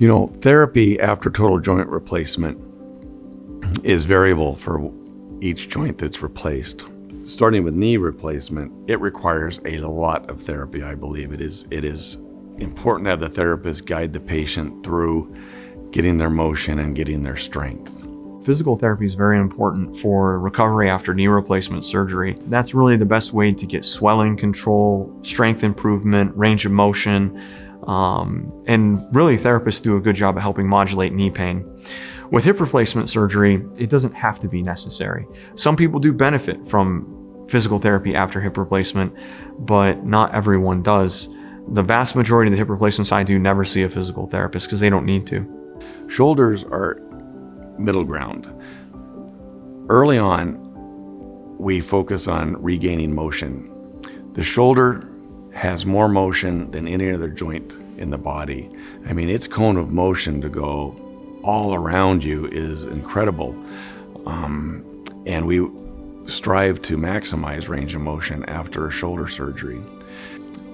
Therapy after total joint replacement is variable for each joint that's replaced. Starting with knee replacement, it requires a lot of therapy, I believe. It is important to have the therapist guide the patient through getting their motion and getting their strength. Physical therapy is very important for recovery after knee replacement surgery. That's really the best way to get swelling control, strength improvement, range of motion, and really therapists do a good job of helping modulate knee pain. With hip replacement surgery, it doesn't have to be necessary. Some people do benefit from physical therapy after hip replacement, but not everyone does. The vast majority of the hip replacements I do never see a physical therapist because they don't need to. Shoulders are middle ground. Early on, we focus on regaining motion. The shoulder has more motion than any other joint in the body. I mean, its cone of motion to go all around you is incredible. And we strive to maximize range of motion after a shoulder surgery.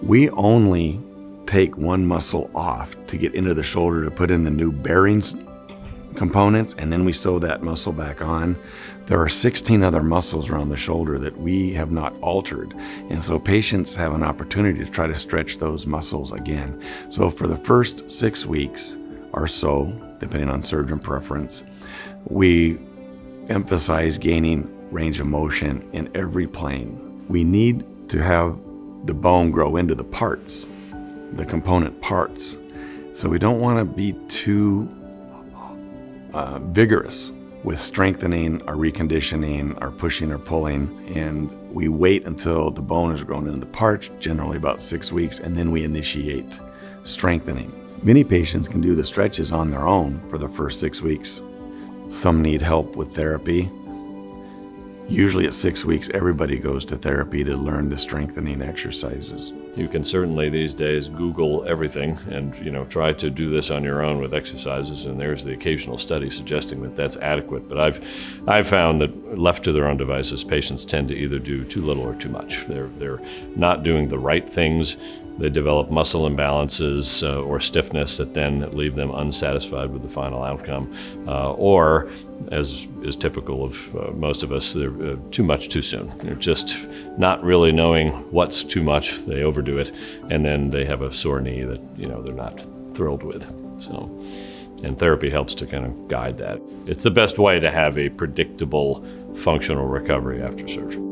We only take one muscle off to get into the shoulder to put in the new bearings components, and then we sew that muscle back on. There are 16 other muscles around the shoulder that we have not altered, and so patients have an opportunity to try to stretch those muscles again. So for the first 6 weeks or so, depending on surgeon preference, we emphasize gaining range of motion in every plane. We need to have the bone grow into the parts, the component parts. So we don't want to be too vigorous with strengthening or reconditioning or pushing or pulling, and we wait until the bone has grown into the parts, generally about 6 weeks, and then we initiate strengthening. Many patients can do the stretches on their own for the first 6 weeks. Some need help with therapy. Usually at 6 weeks, everybody goes to therapy to learn the strengthening exercises. You can certainly these days Google everything and try to do this on your own with exercises, and there's the occasional study suggesting that that's adequate. But I've found that left to their own devices, patients tend to either do too little or too much. They're not doing the right things. They develop muscle imbalances or stiffness that then leave them unsatisfied with the final outcome, or, as is typical of most of us, they're too much too soon. They're just not really knowing what's too much. They overdo it, and then they have a sore knee that they're not thrilled with. And therapy helps to kind of guide that. It's the best way to have a predictable functional recovery after surgery.